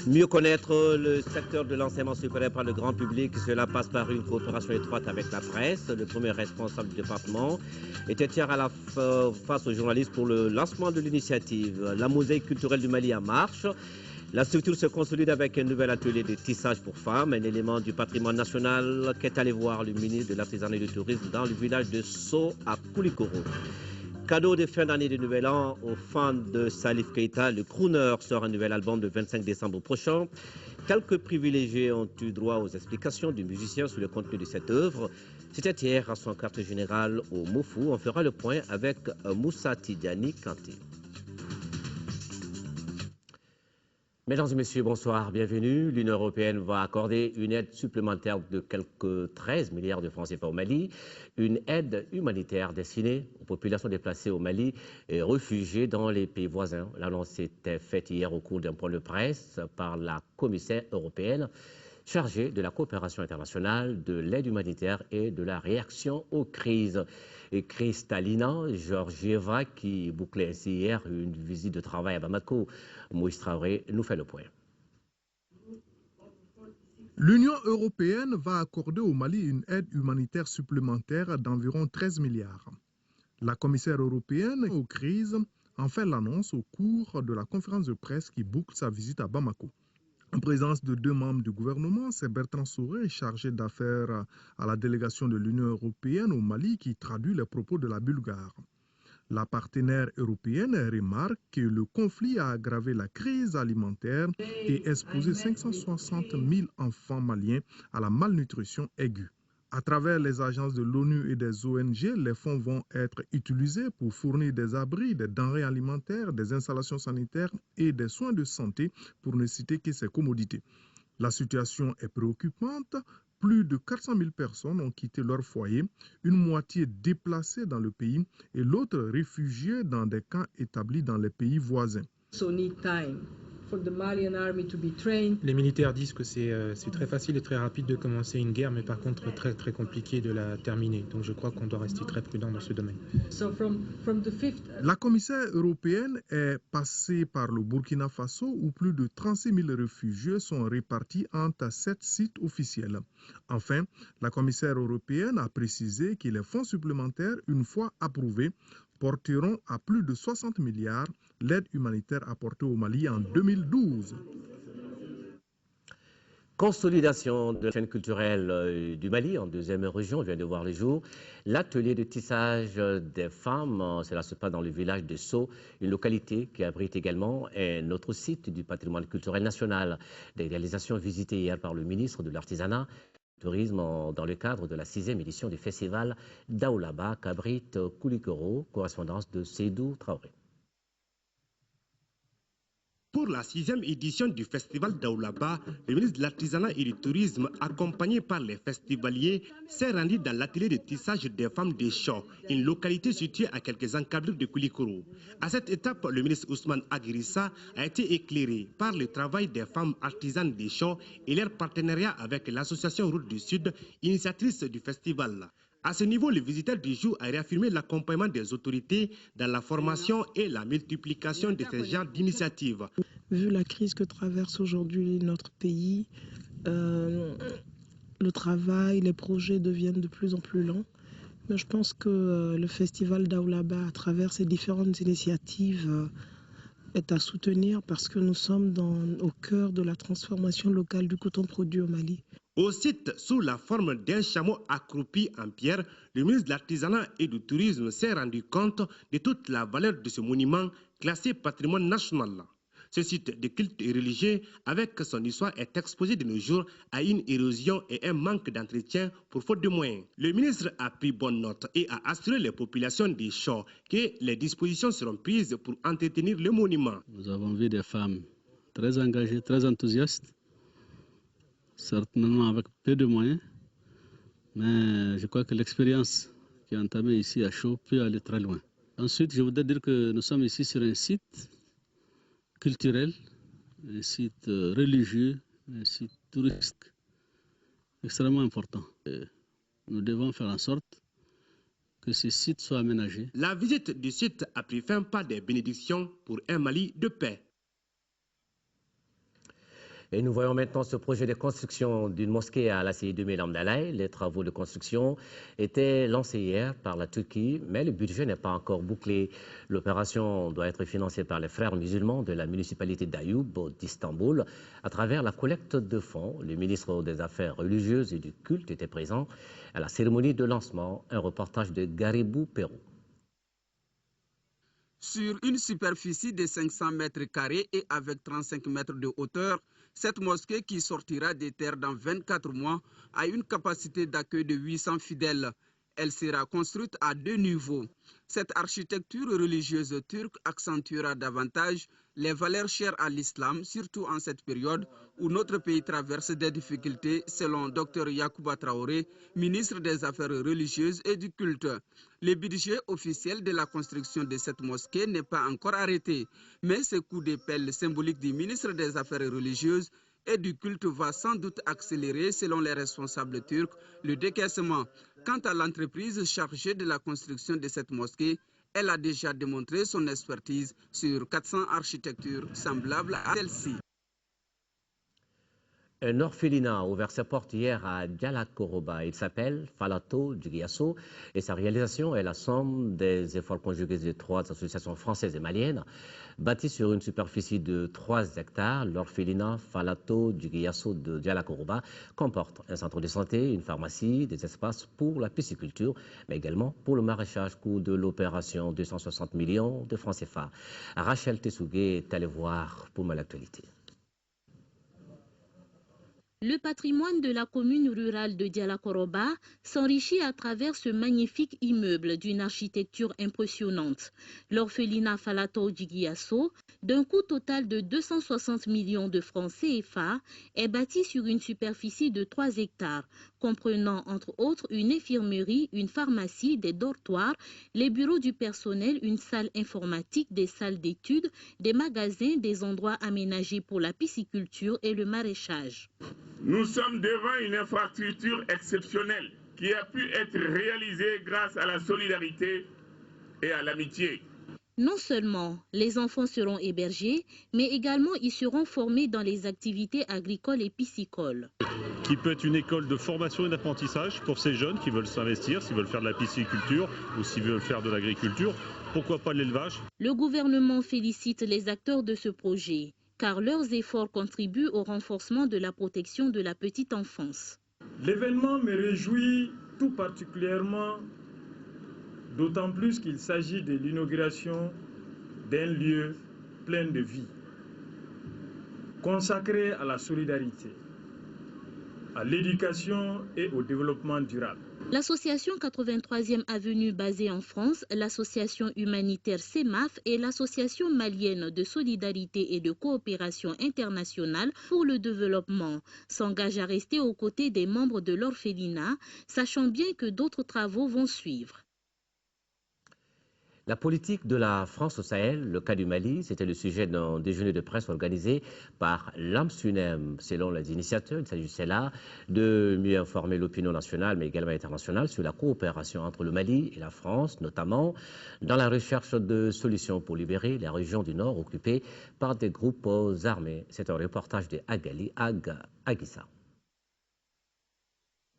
Mieux connaître le secteur de l'enseignement supérieur par le grand public, cela passe par une coopération étroite avec la presse. Le premier responsable du département était hier à la face aux journalistes pour le lancement de l'initiative. La mosaïque culturelle du Mali en marche. La structure se consolide avec un nouvel atelier de tissage pour femmes, un élément du patrimoine national qu'est allé voir le ministre de l'Artisanat et du Tourisme dans le village de Sceaux à Koulikoro. Cadeau de fin d'année de Nouvel An aux fans de Salif Keita, le crooner sort un nouvel album le 25 décembre prochain. Quelques privilégiés ont eu droit aux explications du musicien sur le contenu de cette œuvre. C'était hier à son quartier général au Mofou. On fera le point avec Moussa Tidjani Kanté. Mesdames et messieurs, bonsoir, bienvenue. L'Union européenne va accorder une aide supplémentaire de quelques 13 milliards de francs CFA au Mali, une aide humanitaire destinée aux populations déplacées au Mali et réfugiées dans les pays voisins. L'annonce était faite hier au cours d'un point de presse par la commissaire européenne chargée de la coopération internationale, de l'aide humanitaire et de la réaction aux crises. Et Kristalina Georgieva, qui bouclait ainsi hier une visite de travail à Bamako. Moïse Traoré nous fait le point. L'Union européenne va accorder au Mali une aide humanitaire supplémentaire d'environ 13 milliards. La commissaire européenne aux crises en fait l'annonce au cours de la conférence de presse qui boucle sa visite à Bamako. En présence de deux membres du gouvernement, c'est Bertrand Souré, chargé d'affaires à la délégation de l'Union européenne au Mali, qui traduit les propos de la Bulgare. La partenaire européenne remarque que le conflit a aggravé la crise alimentaire et exposé 560 000 enfants maliens à la malnutrition aiguë. À travers les agences de l'ONU et des ONG, les fonds vont être utilisés pour fournir des abris, des denrées alimentaires, des installations sanitaires et des soins de santé, pour ne citer que ces commodités. La situation est préoccupante. Plus de 400 000 personnes ont quitté leur foyer, une moitié déplacée dans le pays et l'autre réfugiée dans des camps établis dans les pays voisins. Les militaires disent que c'est très facile et très rapide de commencer une guerre, mais par contre très compliqué de la terminer. Donc je crois qu'on doit rester très prudent dans ce domaine. La commissaire européenne est passée par le Burkina Faso où plus de 36 000 réfugiés sont répartis entre 7 sites officiels. Enfin, la commissaire européenne a précisé que les fonds supplémentaires, une fois approuvés, porteront à plus de 60 milliards l'aide humanitaire apportée au Mali en 2012. Consolidation de la chaîne culturelle du Mali en deuxième région, vient de voir le jour. L'atelier de tissage des femmes, cela se passe dans le village de Sceaux, une localité qui abrite également un autre site du patrimoine culturel national. Des réalisations visitées hier par le ministre de l'Artisanat et du Tourisme dans le cadre de la 6e édition du festival d'Aoulaba qu'abrite Koulikoro, correspondance de Seydou Traoré. Pour la 6e édition du festival d'Aoulaba, le ministre de l'Artisanat et du Tourisme, accompagné par les festivaliers, s'est rendu dans l'atelier de tissage des femmes des Champs, une localité située à quelques encablures de Koulikoro. À cette étape, le ministre Ousmane Aguirissa a été éclairé par le travail des femmes artisanes des Champs et leur partenariat avec l'association Route du Sud, initiatrice du festival. À ce niveau, le visiteur du jour a réaffirmé l'accompagnement des autorités dans la formation et la multiplication de ces genres d'initiatives. Vu la crise que traverse aujourd'hui notre pays, le travail, les projets deviennent de plus en plus lents. Mais je pense que le festival d'Aoulaba, à travers ses différentes initiatives, est à soutenir parce que nous sommes au cœur de la transformation locale du coton produit au Mali. Au site, sous la forme d'un chameau accroupi en pierre, le ministre de l'Artisanat et du Tourisme s'est rendu compte de toute la valeur de ce monument classé patrimoine national. Ce site de culte religieux, avec son histoire, est exposé de nos jours à une érosion et un manque d'entretien pour faute de moyens. Le ministre a pris bonne note et a assuré les populations des Champs que les dispositions seront prises pour entretenir le monument. Nous avons vu des femmes très engagées, très enthousiastes, certainement avec peu de moyens, mais je crois que l'expérience qui est entamée ici à Sceaux peut aller très loin. Ensuite, je voudrais dire que nous sommes ici sur un site culturel, un site religieux, un site touristique extrêmement important. Et nous devons faire en sorte que ce site soit aménagé. La visite du site a pris fin par des bénédictions pour un Mali de paix. Et nous voyons maintenant ce projet de construction d'une mosquée à la CI 2000 Amdalaï. Les travaux de construction étaient lancés hier par la Turquie, mais le budget n'est pas encore bouclé. L'opération doit être financée par les frères musulmans de la municipalité d'Ayoub d'Istanbul à travers la collecte de fonds. Le ministre des Affaires religieuses et du culte était présent à la cérémonie de lancement. Un reportage de Garibou Pérou. Sur une superficie de 500 mètres carrés et avec 35 mètres de hauteur, cette mosquée qui sortira des terres dans 24 mois a une capacité d'accueil de 800 fidèles. Elle sera construite à 2 niveaux. Cette architecture religieuse turque accentuera davantage les valeurs chères à l'islam, surtout en cette période où notre pays traverse des difficultés, selon Dr Yacouba Traoré, ministre des Affaires religieuses et du culte. Le budget officiel de la construction de cette mosquée n'est pas encore arrêté, mais ce coup d'épée symbolique du ministre des Affaires religieuses et du culte va sans doute accélérer, selon les responsables turcs, le décaissement. Quant à l'entreprise chargée de la construction de cette mosquée, elle a déjà démontré son expertise sur 400 architectures semblables à celle-ci. Un orphelinat a ouvert ses portes hier à Dialakoroba. Il s'appelle Falato Djigiasso et sa réalisation est la somme des efforts conjugués de 3 associations françaises et maliennes. Bâti sur une superficie de 3 hectares, l'orphelinat Falato Djigiasso de Dialakoroba comporte un centre de santé, une pharmacie, des espaces pour la pisciculture, mais également pour le maraîchage. Coût de l'opération 260 millions de francs CFA. Rachel Tessougué est allée voir pour l'actualité. Le patrimoine de la commune rurale de Dialakoroba s'enrichit à travers ce magnifique immeuble d'une architecture impressionnante. L'orphelinat Falato Djigiasso, d'un coût total de 260 millions de francs CFA, est bâti sur une superficie de 3 hectares, comprenant entre autres une infirmerie, une pharmacie, des dortoirs, les bureaux du personnel, une salle informatique, des salles d'études, des magasins, des endroits aménagés pour la pisciculture et le maraîchage. Nous sommes devant une infrastructure exceptionnelle qui a pu être réalisée grâce à la solidarité et à l'amitié. Non seulement les enfants seront hébergés, mais également ils seront formés dans les activités agricoles et piscicoles. Qui peut être une école de formation et d'apprentissage pour ces jeunes qui veulent s'investir, s'ils veulent faire de la pisciculture ou s'ils veulent faire de l'agriculture. Pourquoi pas de l'élevage? Le gouvernement félicite les acteurs de ce projet, car leurs efforts contribuent au renforcement de la protection de la petite enfance. L'événement me réjouit tout particulièrement, d'autant plus qu'il s'agit de l'inauguration d'un lieu plein de vie, consacré à la solidarité, à l'éducation et au développement durable. L'association 83e Avenue basée en France, l'association humanitaire CEMAF et l'association malienne de solidarité et de coopération internationale pour le développement s'engagent à rester aux côtés des membres de l'orphelinat, sachant bien que d'autres travaux vont suivre. La politique de la France au Sahel, le cas du Mali, c'était le sujet d'un déjeuner de presse organisé par l'AMSUNEM. Selon les initiateurs, il s'agissait là de mieux informer l'opinion nationale, mais également internationale, sur la coopération entre le Mali et la France, notamment dans la recherche de solutions pour libérer les régions du Nord occupées par des groupes armés. C'est un reportage de Agali Aguissa.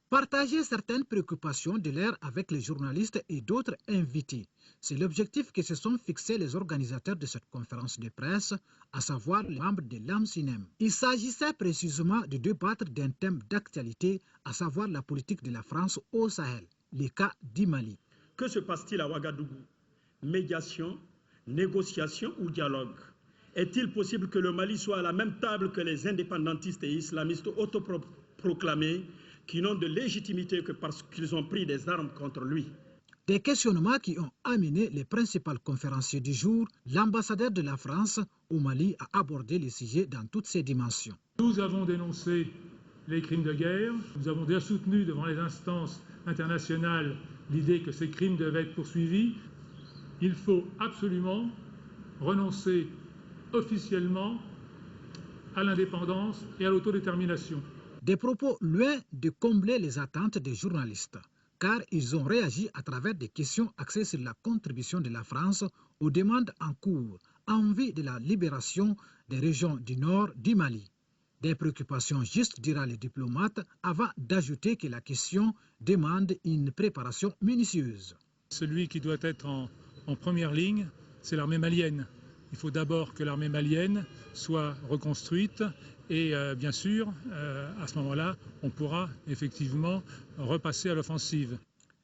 Partager certaines préoccupations de l'air avec les journalistes et d'autres invités. C'est l'objectif que se sont fixés les organisateurs de cette conférence de presse, à savoir les membres de l'AMSUNEM. Il s'agissait précisément de débattre d'un thème d'actualité, à savoir la politique de la France au Sahel, le cas du Mali. Que se passe-t-il à Ouagadougou? Médiation, négociation ou dialogue? Est-il possible que le Mali soit à la même table que les indépendantistes et islamistes autoproclamés qui n'ont de légitimité que parce qu'ils ont pris des armes contre lui? Des questionnements qui ont amené les principaux conférenciers du jour, l'ambassadeur de la France au Mali a abordé le sujet dans toutes ses dimensions. Nous avons dénoncé les crimes de guerre, nous avons déjà soutenu devant les instances internationales l'idée que ces crimes devaient être poursuivis. Il faut absolument renoncer officiellement à l'indépendance et à l'autodétermination. Des propos loin de combler les attentes des journalistes, car ils ont réagi à travers des questions axées sur la contribution de la France aux demandes en cours en vue de la libération des régions du nord du Mali. Des préoccupations justes, dira le diplomate, avant d'ajouter que la question demande une préparation minutieuse. Celui qui doit être en première ligne, c'est l'armée malienne. Il faut d'abord que l'armée malienne soit reconstruite et bien sûr, à ce moment-là, on pourra effectivement repasser à l'offensive.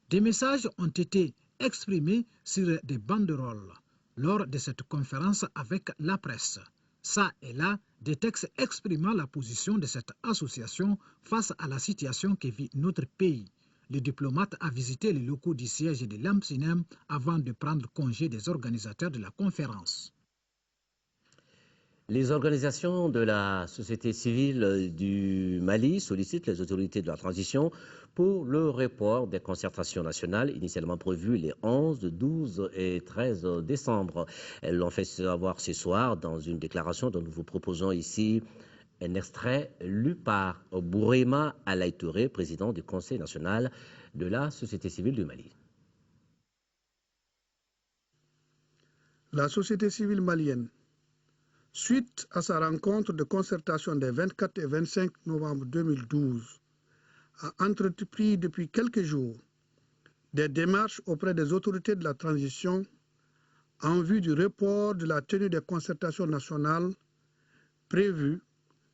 Des messages ont été exprimés sur des banderoles lors de cette conférence avec la presse. Ça et là, des textes exprimant la position de cette association face à la situation que vit notre pays. Le diplomate a visité les locaux du siège de l'AMSINEM avant de prendre congé des organisateurs de la conférence. Les organisations de la société civile du Mali sollicitent les autorités de la transition pour le report des concertations nationales initialement prévues les 11, 12 et 13 décembre. Elles l'ont fait savoir ce soir dans une déclaration dont nous vous proposons ici un extrait lu par Bourema Alaï Touré, président du Conseil national de la société civile du Mali. La société civile malienne, suite à sa rencontre de concertation des 24 et 25 novembre 2012, a entrepris depuis quelques jours des démarches auprès des autorités de la transition en vue du report de la tenue des concertations nationales prévues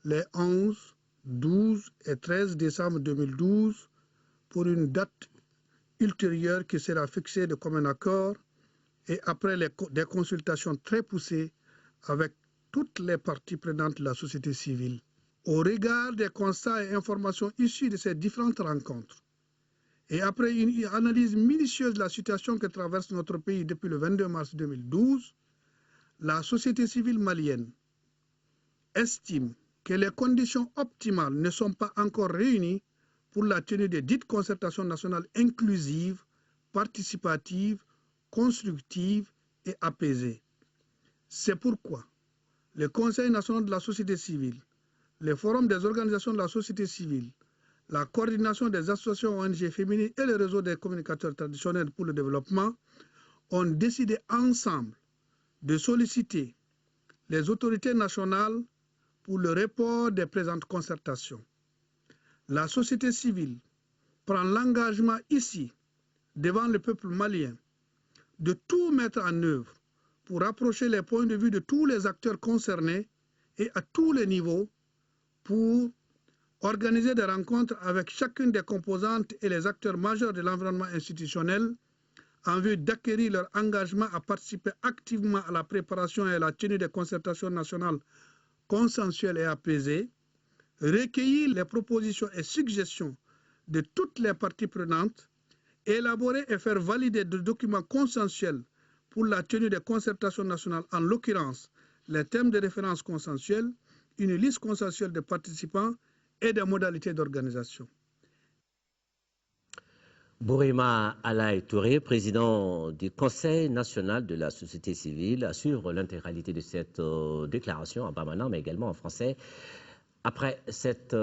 les 11, 12 et 13 décembre 2012 pour une date ultérieure qui sera fixée de commun accord et après des consultations très poussées avec toutes les parties prenantes de la société civile. Au regard des constats et informations issus de ces différentes rencontres, et après une analyse minutieuse de la situation que traverse notre pays depuis le 22 mars 2012, la société civile malienne estime que les conditions optimales ne sont pas encore réunies pour la tenue des dites concertations nationales inclusives, participatives, constructives et apaisées. C'est pourquoi le Conseil national de la société civile, le Forum des organisations de la société civile, la coordination des associations ONG féminines et le réseau des communicateurs traditionnels pour le développement ont décidé ensemble de solliciter les autorités nationales pour le report des présentes concertations. La société civile prend l'engagement ici, devant le peuple malien, de tout mettre en œuvre pour rapprocher les points de vue de tous les acteurs concernés et à tous les niveaux pour organiser des rencontres avec chacune des composantes et les acteurs majeurs de l'environnement institutionnel en vue d'acquérir leur engagement à participer activement à la préparation et à la tenue des concertations nationales consensuelles et apaisées, recueillir les propositions et suggestions de toutes les parties prenantes, élaborer et faire valider des documents consensuels pour la tenue des concertations nationales, en l'occurrence les thèmes de référence consensuels, une liste consensuelle de participants et des modalités d'organisation. Bourema Alaï Touré, président du Conseil national de la société civile, assure l'intégralité de cette déclaration en permanent, mais également en français. Après cette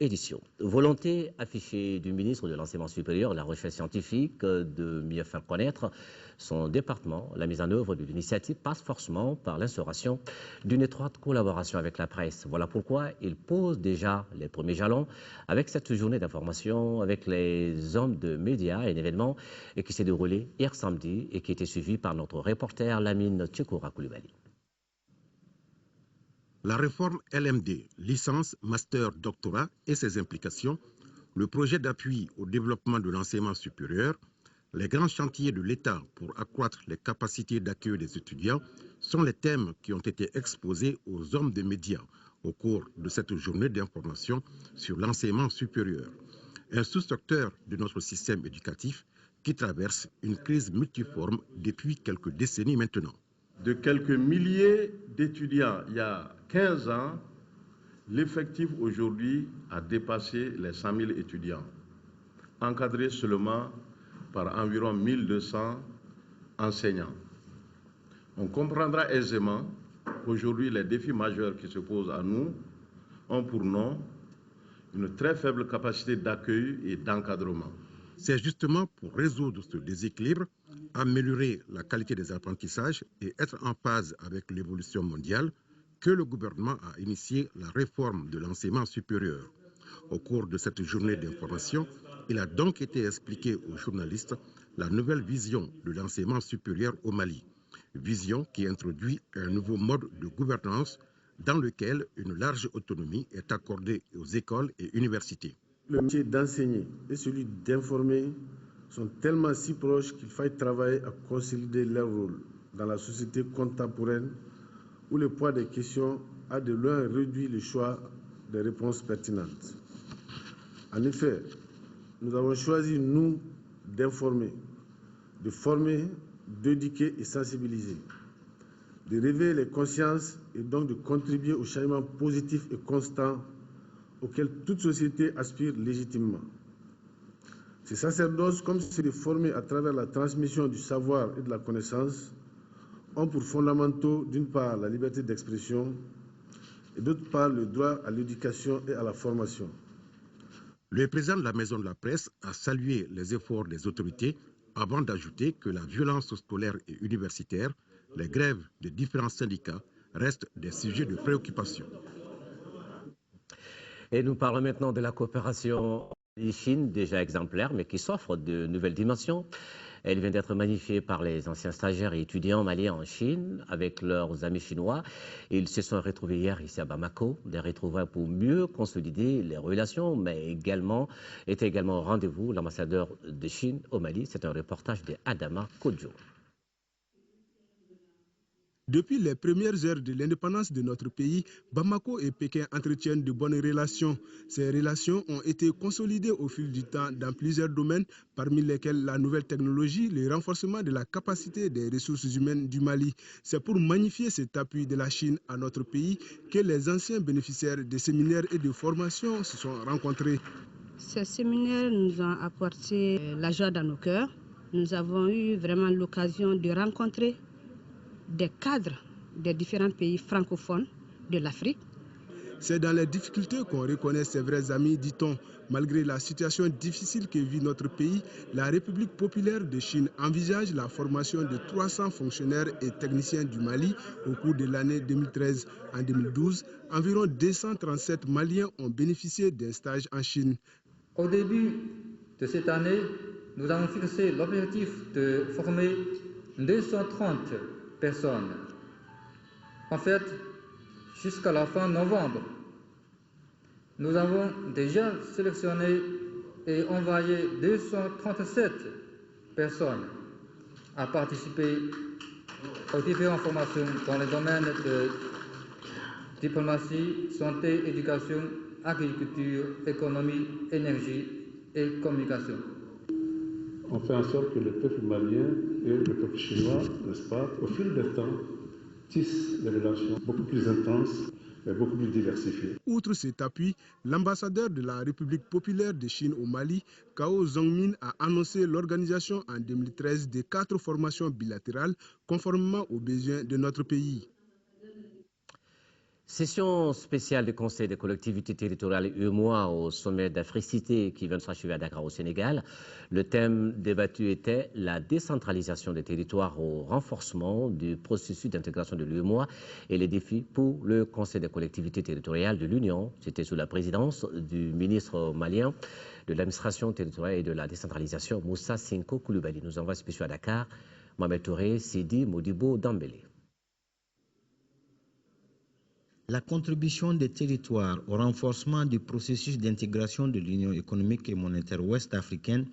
édition, volonté affichée du ministre de l'Enseignement supérieur et de la Recherche scientifique de mieux faire connaître son département, la mise en œuvre de l'initiative passe forcément par l'instauration d'une étroite collaboration avec la presse. Voilà pourquoi il pose déjà les premiers jalons avec cette journée d'information avec les hommes de médias, un événement qui s'est déroulé hier samedi et qui était suivi par notre reporter Lamine Tchekoura Koulibaly. La réforme LMD, licence, master, doctorat et ses implications, le projet d'appui au développement de l'enseignement supérieur, les grands chantiers de l'État pour accroître les capacités d'accueil des étudiants sont les thèmes qui ont été exposés aux hommes des médias au cours de cette journée d'information sur l'enseignement supérieur, un sous-secteur de notre système éducatif qui traverse une crise multiforme depuis quelques décennies maintenant. De quelques milliers d'étudiants il y a 15 ans, l'effectif aujourd'hui a dépassé les 100 000 étudiants, encadrés seulement par environ 1200 enseignants. On comprendra aisément qu'aujourd'hui, les défis majeurs qui se posent à nous ont pour nom une très faible capacité d'accueil et d'encadrement. C'est justement pour résoudre ce déséquilibre, améliorer la qualité des apprentissages et être en phase avec l'évolution mondiale que le gouvernement a initié la réforme de l'enseignement supérieur. Au cours de cette journée d'information, il a donc été expliqué aux journalistes la nouvelle vision de l'enseignement supérieur au Mali. Vision qui introduit un nouveau mode de gouvernance dans lequel une large autonomie est accordée aux écoles et universités. Le métier d'enseigner et celui d'informer sont tellement si proches qu'il faille travailler à consolider leur rôle dans la société contemporaine où le poids des questions a de loin réduit le choix des réponses pertinentes. En effet, nous avons choisi, nous, d'informer, de former, d'éduquer et sensibiliser, de réveiller les consciences et donc de contribuer au changement positif et constant auquel toute société aspire légitimement. Ces sacerdoces, comme c'est de former à travers la transmission du savoir et de la connaissance, ont pour fondamentaux, d'une part, la liberté d'expression et d'autre part, le droit à l'éducation et à la formation. Le président de la Maison de la Presse a salué les efforts des autorités avant d'ajouter que la violence scolaire et universitaire, les grèves de différents syndicats restent des sujets de préoccupation. Et nous parlons maintenant de la coopération Chine, déjà exemplaire, mais qui s'offre de nouvelles dimensions. Elle vient d'être magnifiée par les anciens stagiaires et étudiants maliens en Chine avec leurs amis chinois. Ils se sont retrouvés hier ici à Bamako, des retrouvailles pour mieux consolider les relations, mais était également au rendez-vous l'ambassadeur de Chine au Mali. C'est un reportage de Adama Kodjo. Depuis les premières heures de l'indépendance de notre pays, Bamako et Pékin entretiennent de bonnes relations. Ces relations ont été consolidées au fil du temps dans plusieurs domaines, parmi lesquels la nouvelle technologie, le renforcement de la capacité des ressources humaines du Mali. C'est pour magnifier cet appui de la Chine à notre pays que les anciens bénéficiaires des séminaires et de formations se sont rencontrés. Ces séminaires nous ont apporté la joie dans nos cœurs. Nous avons eu vraiment l'occasion de rencontrer des cadres des différents pays francophones de l'Afrique. C'est dans les difficultés qu'on reconnaît ses vrais amis, dit-on. Malgré la situation difficile que vit notre pays, la République populaire de Chine envisage la formation de 300 fonctionnaires et techniciens du Mali au cours de l'année 2013. En 2012, environ 237 Maliens ont bénéficié d'un stage en Chine. Au début de cette année, nous avons fixé l'objectif de former 230 personnes. En fait, jusqu'à la fin novembre, nous avons déjà sélectionné et envoyé 237 personnes à participer aux différentes formations dans les domaines de diplomatie, santé, éducation, agriculture, économie, énergie et communication. On fait en sorte que le peuple malien et le peuple chinois, n'est-ce pas, au fil du temps, tissent des relations beaucoup plus intenses et beaucoup plus diversifiées. Outre cet appui, l'ambassadeur de la République populaire de Chine au Mali, Cao Zhongmin, a annoncé l'organisation en 2013 de 4 formations bilatérales conformément aux besoins de notre pays. Session spéciale du Conseil des collectivités territoriales UEMOA au sommet d'Africité qui vient de s'achever à Dakar au Sénégal. Le thème débattu était la décentralisation des territoires au renforcement du processus d'intégration de l'UEMOA et les défis pour le Conseil des collectivités territoriales de l'Union. C'était sous la présidence du ministre malien de l'administration territoriale et de la décentralisation, Moussa Sinko Koulibaly. Nous envoie spéciaux à Dakar, Mohamed Touré, Sidi Modibo Dambélé. La contribution des territoires au renforcement du processus d'intégration de l'Union économique et monétaire ouest-africaine,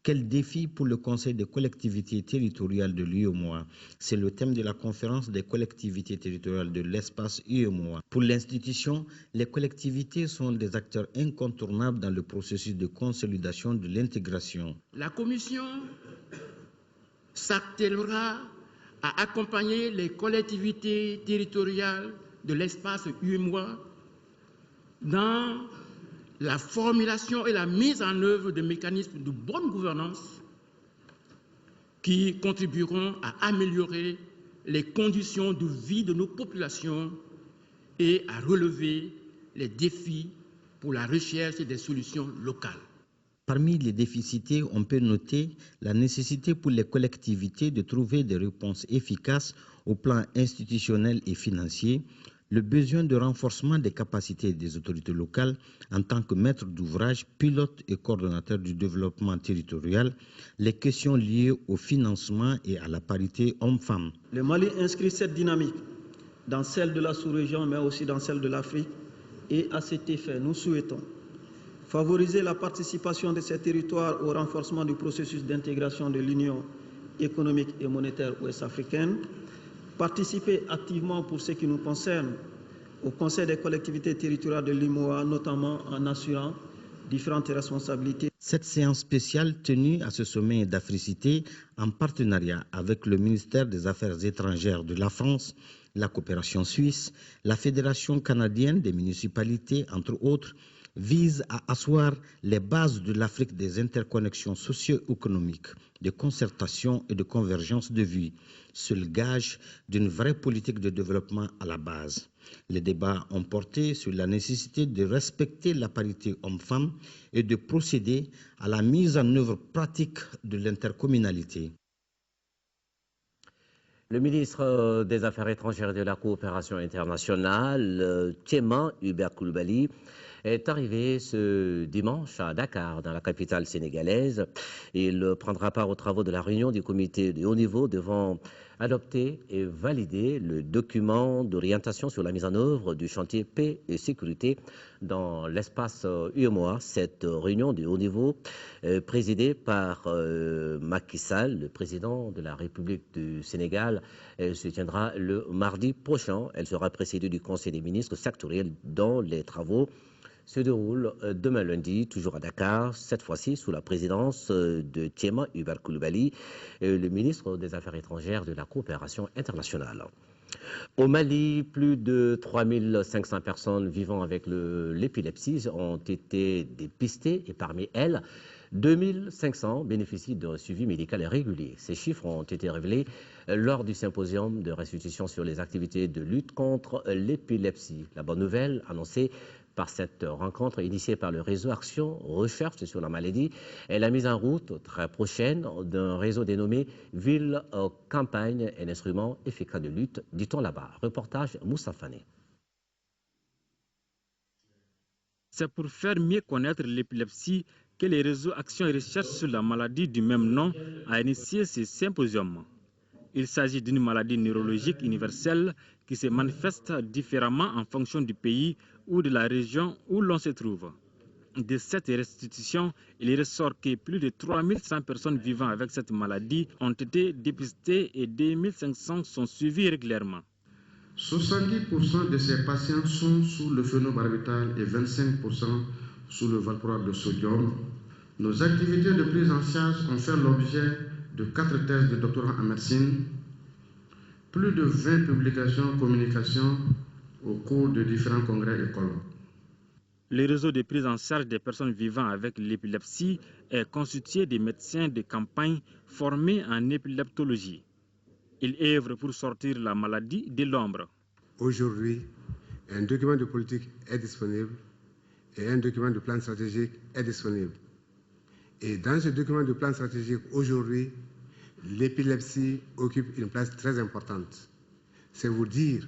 quel défi pour le Conseil des collectivités territoriales de l'UEMOA? C'est le thème de la conférence des collectivités territoriales de l'espace UEMOA. Pour l'institution, les collectivités sont des acteurs incontournables dans le processus de consolidation de l'intégration. La Commission s'attellera à accompagner les collectivités territoriales de l'espace UEMOA dans la formulation et la mise en œuvre de mécanismes de bonne gouvernance qui contribueront à améliorer les conditions de vie de nos populations et à relever les défis pour la recherche des solutions locales. Parmi les déficités, on peut noter la nécessité pour les collectivités de trouver des réponses efficaces au plan institutionnel et financier, le besoin de renforcement des capacités des autorités locales en tant que maître d'ouvrage, pilote et coordonnateur du développement territorial, les questions liées au financement et à la parité hommes-femmes. Le Mali inscrit cette dynamique dans celle de la sous-région, mais aussi dans celle de l'Afrique. Et à cet effet, nous souhaitons favoriser la participation de ces territoires au renforcement du processus d'intégration de l'Union économique et monétaire ouest-africaine, participer activement pour ce qui nous concerne au Conseil des collectivités territoriales de l'UEMOA, notamment en assurant différentes responsabilités. Cette séance spéciale tenue à ce sommet d'Africité en partenariat avec le ministère des Affaires étrangères de la France, la coopération suisse, la Fédération canadienne des municipalités, entre autres, vise à asseoir les bases de l'Afrique des interconnexions socio-économiques, de concertation et de convergence de vues, seul gage d'une vraie politique de développement à la base. Les débats ont porté sur la nécessité de respecter la parité homme-femme et de procéder à la mise en œuvre pratique de l'intercommunalité. Le ministre des Affaires étrangères et de la coopération internationale, Tchéma Hubert Coulibaly, est arrivé ce dimanche à Dakar, dans la capitale sénégalaise. Il prendra part aux travaux de la réunion du comité de haut niveau devant adopter et valider le document d'orientation sur la mise en œuvre du chantier paix et sécurité dans l'espace UEMOA. Cette réunion de haut niveau, présidée par Macky Sall, le président de la République du Sénégal, se tiendra le mardi prochain. Elle sera précédée du Conseil des ministres sectoriels dont les travaux se déroule demain lundi, toujours à Dakar, cette fois-ci sous la présidence de Tchéma Hubert Coulibaly, le ministre des Affaires étrangères de la coopération internationale. Au Mali, plus de 3500 personnes vivant avec l'épilepsie ont été dépistées et parmi elles, 2500 bénéficient d'un suivi médical régulier. Ces chiffres ont été révélés lors du symposium de restitution sur les activités de lutte contre l'épilepsie. La bonne nouvelle annoncée par cette rencontre initiée par le réseau Action Recherche sur la maladie est la mise en route très prochaine d'un réseau dénommé Ville Campagne, un instrument efficace de lutte, dit-on là-bas. Reportage Moussa Fane. C'est pour faire mieux connaître l'épilepsie que le réseau Action et Recherche sur la maladie du même nom a initié ce symposium. Il s'agit d'une maladie neurologique universelle qui se manifeste différemment en fonction du pays ou de la région où l'on se trouve. De cette restitution, il ressort que plus de 3100 personnes vivant avec cette maladie ont été dépistées et 2500 sont suivies régulièrement. 70% de ces patients sont sous le phénobarbital et 25% sous le valproate de sodium. Nos activités de prise en charge ont fait l'objet de 4 thèses de doctorat en médecine, plus de 20 publications, communications au cours de différents congrès et colloques. Le réseau de prise en charge des personnes vivant avec l'épilepsie est constitué de médecins de campagne formés en épileptologie. Ils œuvrent pour sortir la maladie de l'ombre. Aujourd'hui, un document de politique est disponible et un document de plan stratégique est disponible. Et dans ce document de plan stratégique, aujourd'hui, l'épilepsie occupe une place très importante. C'est vous dire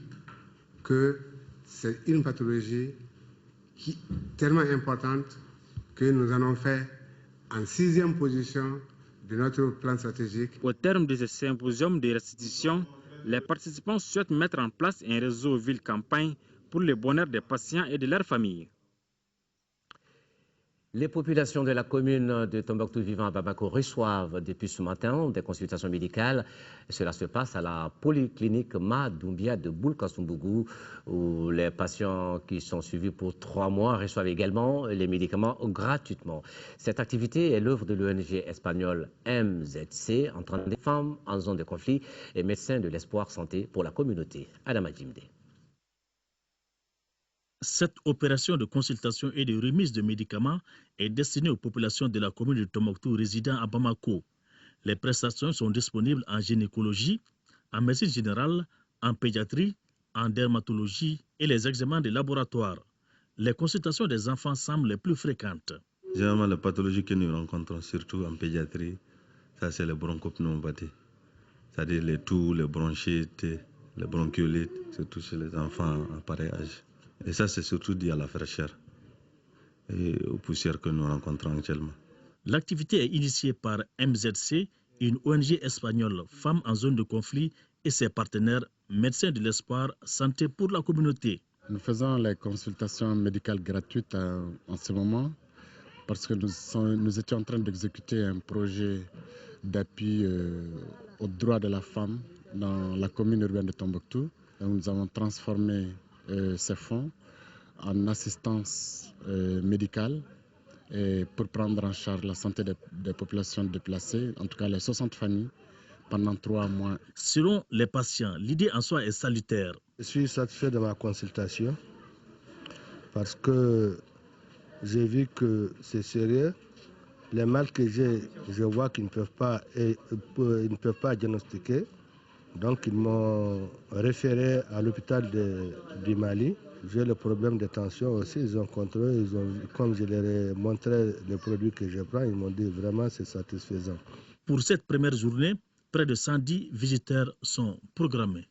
que c'est une pathologie tellement importante que nous en avons fait en 6e position de notre plan stratégique. Au terme de ce symposium de restitution, les participants souhaitent mettre en place un réseau ville-campagne pour le bonheur des patients et de leurs familles. Les populations de la commune de Tombouctou vivant à Bamako reçoivent depuis ce matin des consultations médicales. Cela se passe à la polyclinique Ma Doumbia de Boulkasumbougou, où les patients qui sont suivis pour 3 mois reçoivent également les médicaments gratuitement. Cette activité est l'œuvre de l'ONG espagnole MZC, entraînant des femmes en zone de conflit et médecins de l'espoir santé pour la communauté. Adama Jimde. Cette opération de consultation et de remise de médicaments est destinée aux populations de la commune de Tombouctou résidant à Bamako. Les prestations sont disponibles en gynécologie, en médecine générale, en pédiatrie, en dermatologie et les examens de laboratoire. Les consultations des enfants semblent les plus fréquentes. Généralement, les pathologies que nous rencontrons, surtout en pédiatrie, ça c'est les bronchopneumopathie, c'est-à-dire les toux, les bronchites, les bronchiolites, surtout chez les enfants à pareil âge. Et ça, c'est surtout dû à la fraîcheur et aux poussières que nous rencontrons actuellement. L'activité est initiée par MZC, une ONG espagnole Femmes en zone de conflit, et ses partenaires Médecins de l'Espoir, Santé pour la communauté. Nous faisons les consultations médicales gratuites en ce moment parce que nous étions en train d'exécuter un projet d'appui aux droits de la femme dans la commune urbaine de Tombouctou. Et nous avons transformé ces fonds en assistance médicale et pour prendre en charge la santé des populations déplacées, en tout cas les 60 familles, pendant 3 mois. Selon les patients, l'idée en soi est salutaire. Je suis satisfait de ma consultation parce que j'ai vu que c'est sérieux. Les mal que j'ai, je vois qu'ils ne peuvent pas diagnostiquer. Donc ils m'ont référé à l'hôpital du Mali. J'ai le problème de tension aussi, ils ont contrôlé, comme je leur ai montré les produits que je prends, ils m'ont dit vraiment c'est satisfaisant. Pour cette première journée, près de 110 visiteurs sont programmés.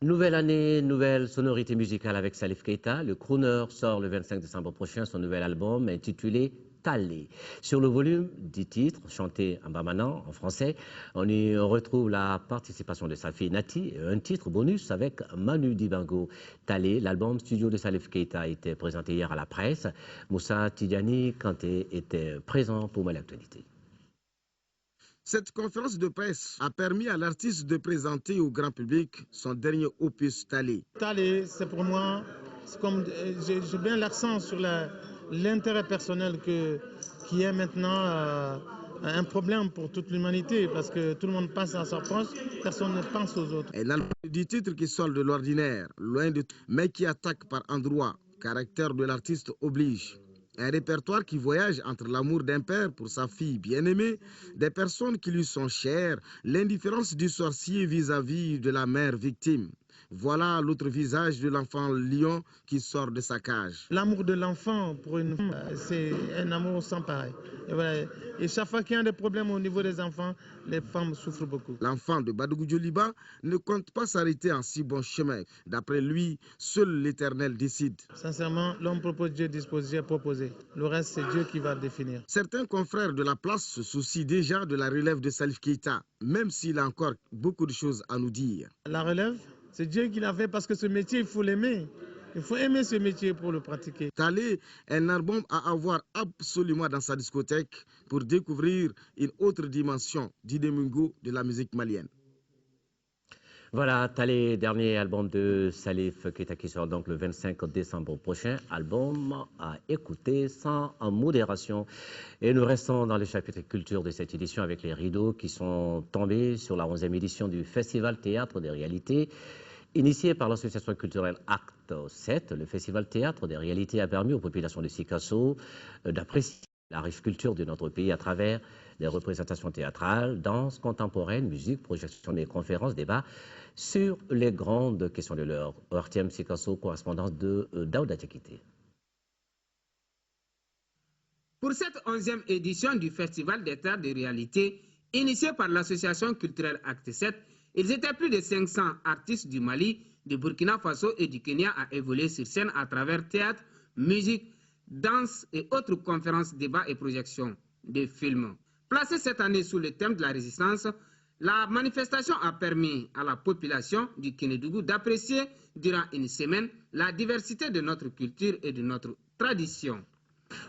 Nouvelle année, nouvelle sonorité musicale avec Salif Keita. Le crooner sort le 25 décembre prochain son nouvel album intitulé Talé. Sur le volume, 10 titres chantés en bamanan, en français. On y retrouve la participation de Safi Nati et un titre bonus avec Manu Dibango. Talé, l'album studio de Salif Keita a été présenté hier à la presse. Moussa Tidjani Kanté était présent pour l'actualité. Cette conférence de presse a permis à l'artiste de présenter au grand public son dernier opus Talé. Talé, c'est pour moi, comme j'ai bien l'accent sur l'intérêt personnel qui est maintenant un problème pour toute l'humanité parce que tout le monde pense à sa proche, personne ne pense aux autres. Un album de 10 titres qui sort de l'ordinaire, loin de tout, mais qui attaque par endroits. Caractère de l'artiste oblige. Un répertoire qui voyage entre l'amour d'un père pour sa fille bien-aimée, des personnes qui lui sont chères, l'indifférence du sorcier vis-à-vis de la mère victime. Voilà l'autre visage de l'enfant lion qui sort de sa cage. L'amour de l'enfant pour une femme, c'est un amour sans pareil. Et, voilà. Et chaque fois qu'il y a des problèmes au niveau des enfants, les femmes souffrent beaucoup. L'enfant de Badougou Djoliba ne compte pas s'arrêter en si bon chemin. D'après lui, seul l'Éternel décide. Sincèrement, l'homme propose, Dieu dispose, Dieu proposé. Le reste, c'est Dieu qui va définir. Certains confrères de la place se soucient déjà de la relève de Salif Keita, même s'il a encore beaucoup de choses à nous dire. La relève, c'est Dieu qui l'a fait parce que ce métier, il faut l'aimer. Il faut aimer ce métier pour le pratiquer. Talé, un album à avoir absolument dans sa discothèque pour découvrir une autre dimension d'Idemungo de la musique malienne. Voilà, Talé, dernier album de Salif Keita qui sort donc le 25 décembre prochain. Album à écouter sans modération. Et nous restons dans le chapitre culture de cette édition avec les rideaux qui sont tombés sur la 11e édition du Festival Théâtre des Réalités. Initié par l'association culturelle Acte 7, le Festival Théâtre des Réalités a permis aux populations de Sikasso d'apprécier la riche culture de notre pays à travers des représentations théâtrales, danse contemporaine, musique, projection des conférences, débats sur les grandes questions de l'heure. Ortiem Sikasso, correspondance de Daouda Tchekité. Pour cette 11e édition du Festival des Théâtres de Réalité, initié par l'association culturelle Acte 7, ils étaient plus de 500 artistes du Mali, du Burkina Faso et du Kenya à évoluer sur scène à travers théâtre, musique, danse et autres conférences, débats et projections de films. Placée cette année sous le thème de la résistance, la manifestation a permis à la population du Kénédougou d'apprécier durant une semaine la diversité de notre culture et de notre tradition.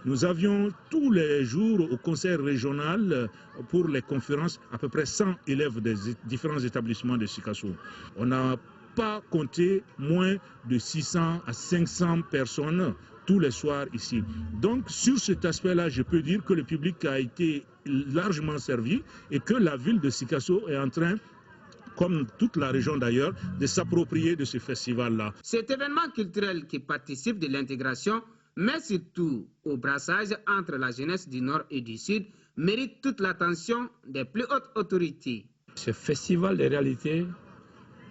Nous avions tous les jours au conseil régional pour les conférences à peu près 100 élèves des différents établissements de Sikasso. On n'a pas compté moins de 600 à 500 personnes tous les soirs ici. Donc sur cet aspect-là, je peux dire que le public a été largement servi et que la ville de Sikasso est en train, comme toute la région d'ailleurs, de s'approprier de ce festival-là. Cet événement culturel qui participe de l'intégration, mais surtout au brassage entre la jeunesse du Nord et du Sud, mérite toute l'attention des plus hautes autorités. Ce festival de réalité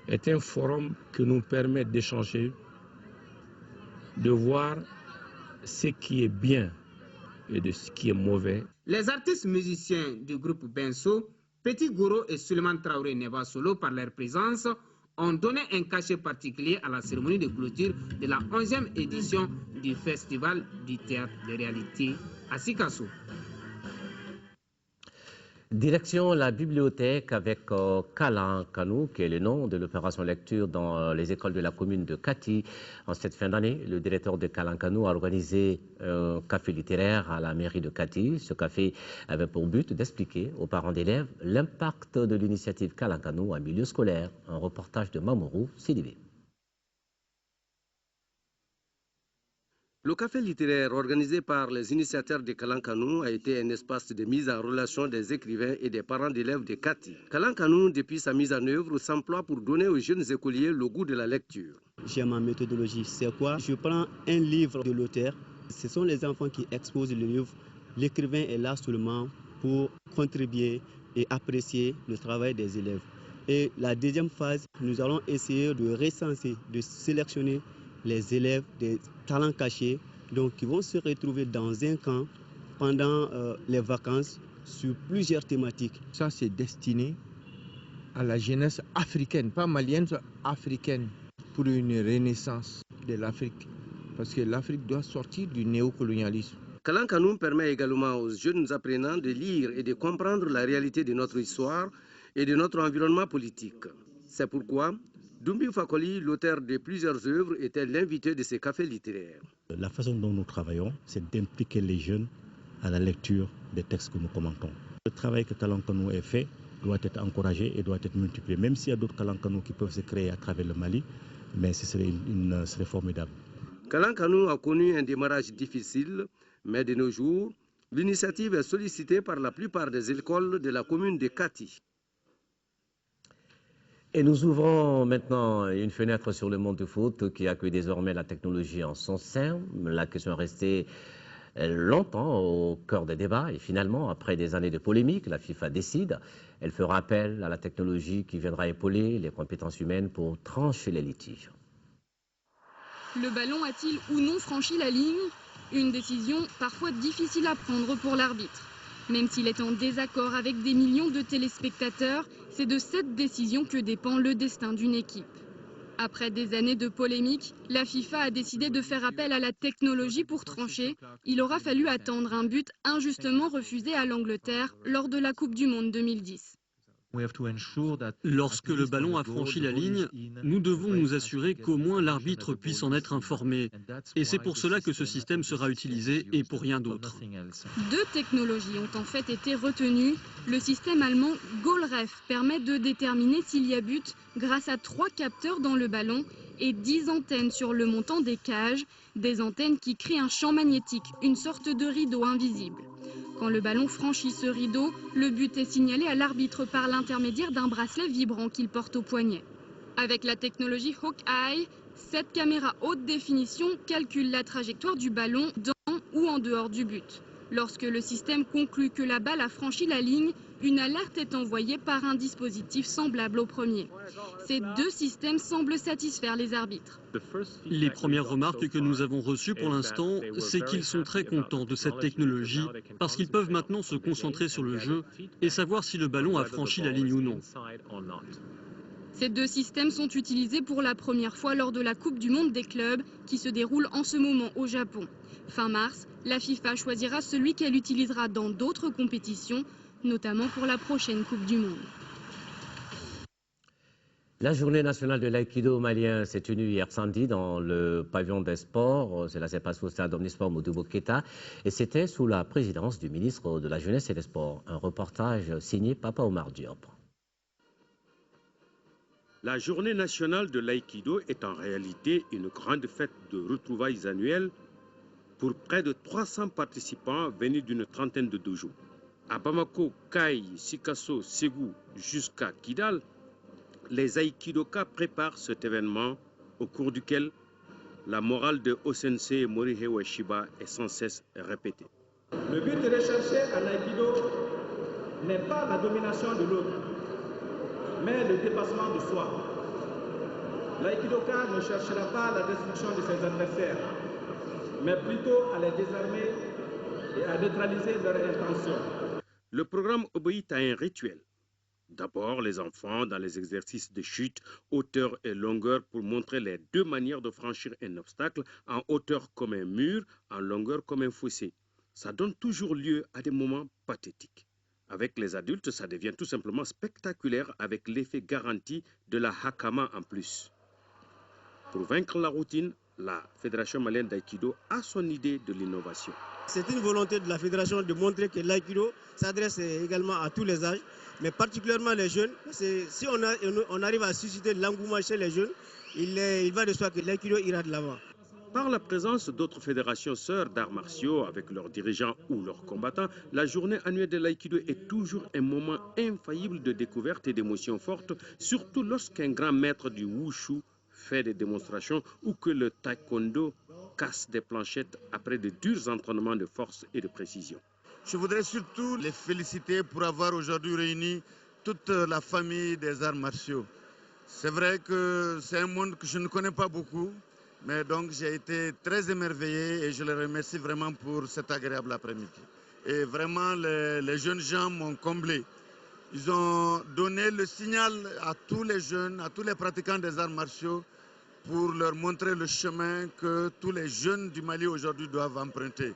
est un forum qui nous permet d'échanger, de voir ce qui est bien et de ce qui est mauvais. Les artistes musiciens du groupe Benso Petit Goro et Suleiman Traoré Neva Solo, par leur présence, ont donné un cachet particulier à la cérémonie de clôture de la 11e édition du Festival du théâtre de réalité à Sikasso. Direction la bibliothèque avec Kalankanou, qui est le nom de l'opération lecture dans les écoles de la commune de Kati. En cette fin d'année, le directeur de Kalankanou a organisé un café littéraire à la mairie de Kati. Ce café avait pour but d'expliquer aux parents d'élèves l'impact de l'initiative Kalankanou en milieu scolaire. Un reportage de Mamourou Sidibé. Le café littéraire organisé par les initiateurs de Kalankanou a été un espace de mise en relation des écrivains et des parents d'élèves de Kati. Kalankanou, depuis sa mise en œuvre, s'emploie pour donner aux jeunes écoliers le goût de la lecture. J'ai ma méthodologie. C'est quoi? Je prends un livre de l'auteur. Ce sont les enfants qui exposent le livre. L'écrivain est là seulement pour contribuer et apprécier le travail des élèves. Et la deuxième phase, nous allons essayer de recenser, de sélectionner les élèves des talents cachés, donc qui vont se retrouver dans un camp pendant les vacances sur plusieurs thématiques. Ça, c'est destiné à la jeunesse africaine, pas malienne, africaine, pour une renaissance de l'Afrique. Parce que l'Afrique doit sortir du néocolonialisme. Kalankanou permet également aux jeunes apprenants de lire et de comprendre la réalité de notre histoire et de notre environnement politique. C'est pourquoi Doumbou Fakoli, l'auteur de plusieurs œuvres, était l'invité de ces cafés littéraires. La façon dont nous travaillons, c'est d'impliquer les jeunes à la lecture des textes que nous commentons. Le travail que Kalankanou a fait doit être encouragé et doit être multiplié, même s'il y a d'autres Kalankanou qui peuvent se créer à travers le Mali, mais ce serait formidable. Kalankanou a connu un démarrage difficile, mais de nos jours, l'initiative est sollicitée par la plupart des écoles de la commune de Kati. Et nous ouvrons maintenant une fenêtre sur le monde du foot qui accueille désormais la technologie en son sein. La question est restée longtemps au cœur des débats et finalement, après des années de polémique, la FIFA décide. Elle fera appel à la technologie qui viendra épauler les compétences humaines pour trancher les litiges. Le ballon a-t-il ou non franchi la ligne? Une décision parfois difficile à prendre pour l'arbitre. Même s'il est en désaccord avec des millions de téléspectateurs, c'est de cette décision que dépend le destin d'une équipe. Après des années de polémique, la FIFA a décidé de faire appel à la technologie pour trancher. Il aura fallu attendre un but injustement refusé à l'Angleterre lors de la Coupe du Monde 2010. Lorsque le ballon a franchi la ligne, nous devons nous assurer qu'au moins l'arbitre puisse en être informé. Et c'est pour cela que ce système sera utilisé et pour rien d'autre. Deux technologies ont en fait été retenues. Le système allemand GoalRef permet de déterminer s'il y a but grâce à 3 capteurs dans le ballon et 10 antennes sur le montant des cages, des antennes qui créent un champ magnétique, une sorte de rideau invisible. Quand le ballon franchit ce rideau, le but est signalé à l'arbitre par l'intermédiaire d'un bracelet vibrant qu'il porte au poignet. Avec la technologie Hawkeye, cette caméra haute définition calcule la trajectoire du ballon dans ou en dehors du but. Lorsque le système conclut que la balle a franchi la ligne, une alerte est envoyée par un dispositif semblable au premier. Ces deux systèmes semblent satisfaire les arbitres. Les premières remarques que nous avons reçues pour l'instant, c'est qu'ils sont très contents de cette technologie parce qu'ils peuvent maintenant se concentrer sur le jeu et savoir si le ballon a franchi la ligne ou non. Ces deux systèmes sont utilisés pour la première fois lors de la Coupe du Monde des clubs qui se déroule en ce moment au Japon. Fin mars, la FIFA choisira celui qu'elle utilisera dans d'autres compétitions, notamment pour la prochaine Coupe du Monde. La journée nationale de l'aïkido malien s'est tenue hier samedi dans le pavillon des sports. Cela s'est passé au stade Omnisport Modibo Keïta et c'était sous la présidence du ministre de la Jeunesse et des Sports. Un reportage signé Papa Omar Diop. La journée nationale de l'aïkido est en réalité une grande fête de retrouvailles annuelles pour près de 300 participants venus d'une trentaine de dojos. À Bamako, Kai, Sikasso, Ségou jusqu'à Kidal, les aïkidokas préparent cet événement au cours duquel la morale de Osensei Morihei Ueshiba est sans cesse répétée. Le but recherché à l'aïkido n'est pas la domination de l'autre, mais le dépassement de soi. L'aïkidoka ne cherchera pas la destruction de ses adversaires, mais plutôt à les désarmer et à neutraliser leurs intentions. Le programme obéit à un rituel. D'abord, les enfants dans les exercices de chute, hauteur et longueur pour montrer les deux manières de franchir un obstacle, en hauteur comme un mur, en longueur comme un fossé. Ça donne toujours lieu à des moments pathétiques. Avec les adultes, ça devient tout simplement spectaculaire avec l'effet garanti de la hakama en plus. Pour vaincre la routine, la Fédération malienne d'aïkido a son idée de l'innovation. C'est une volonté de la Fédération de montrer que l'aïkido s'adresse également à tous les âges, mais particulièrement les jeunes. Si on arrive à susciter l'engouement chez les jeunes, il va de soi que l'aïkido ira de l'avant. Par la présence d'autres fédérations sœurs d'arts martiaux avec leurs dirigeants ou leurs combattants, la journée annuelle de l'aïkido est toujours un moment infaillible de découverte et d'émotions fortes, surtout lorsqu'un grand maître du wushu fait des démonstrations ou que le taekwondo casse des planchettes après de durs entraînements de force et de précision. Je voudrais surtout les féliciter pour avoir aujourd'hui réuni toute la famille des arts martiaux. C'est vrai que c'est un monde que je ne connais pas beaucoup, mais donc j'ai été très émerveillé et je les remercie vraiment pour cet agréable après-midi. Et vraiment, les jeunes gens m'ont comblé. Ils ont donné le signal à tous les jeunes, à tous les pratiquants des arts martiaux, pour leur montrer le chemin que tous les jeunes du Mali aujourd'hui doivent emprunter.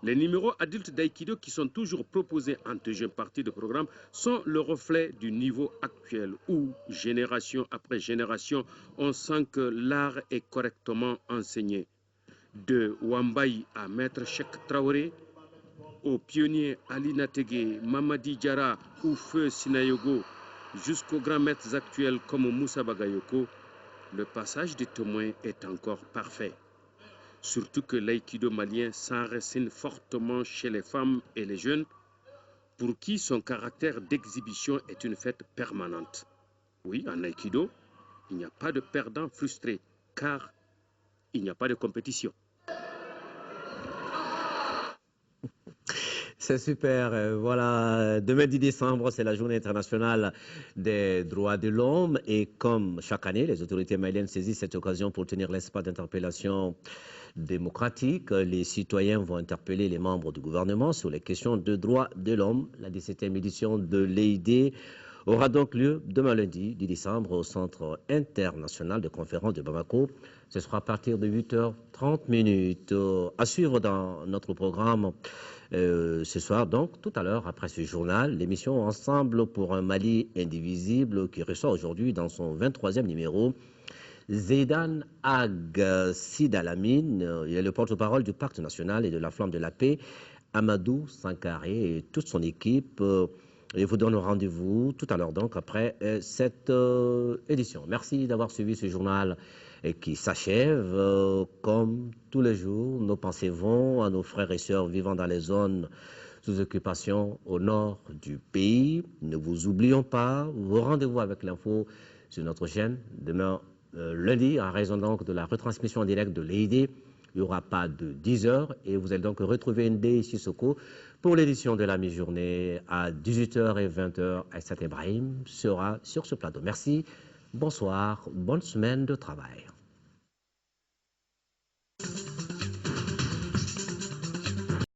Les numéros adultes d'aïkido qui sont toujours proposés en deuxième partie de programme sont le reflet du niveau actuel où, génération après génération, on sent que l'art est correctement enseigné. De Wambaï à Maître Cheikh Traoré, aux pionniers Ali Nategué, Mamadi Diarra ou Feu Sinayogo, jusqu'aux grands maîtres actuels comme Moussa Bagayoko, le passage des témoins est encore parfait. Surtout que l'aïkido malien s'enracine fortement chez les femmes et les jeunes, pour qui son caractère d'exhibition est une fête permanente. Oui, en aïkido, il n'y a pas de perdant frustré, car il n'y a pas de compétition. C'est super. Voilà, demain 10 décembre, c'est la journée internationale des droits de l'homme. Et comme chaque année, les autorités maliennes saisissent cette occasion pour tenir l'espace d'interpellation démocratique. Les citoyens vont interpeller les membres du gouvernement sur les questions de droits de l'homme. La 17e édition de l'EID aura donc lieu demain lundi 10 décembre au Centre international de conférence de Bamako. Ce sera à partir de 8h30. À suivre dans notre programme ce soir, donc tout à l'heure, après ce journal, l'émission Ensemble pour un Mali indivisible qui reçoit aujourd'hui dans son 23e numéro Zeidan Ag Sidalamine. Il est le porte-parole du Pacte national et de la Flamme de la paix, Amadou Sankaré et toute son équipe. Et vous donne rendez-vous tout à l'heure, donc, après cette édition. Merci d'avoir suivi ce journal qui s'achève. Comme tous les jours, nos pensées vont à nos frères et sœurs vivant dans les zones sous occupation au nord du pays. Ne vous oublions pas, vos rendez-vous avec l'info sur notre chaîne. Demain, lundi, en raison donc de la retransmission en direct de l'EID, il n'y aura pas de 10h et vous allez donc retrouver Ndé Sissoko pour l'édition de la mi-journée à 18h et 20h. Aïssat Ibrahim sera sur ce plateau. Merci, bonsoir, bonne semaine de travail.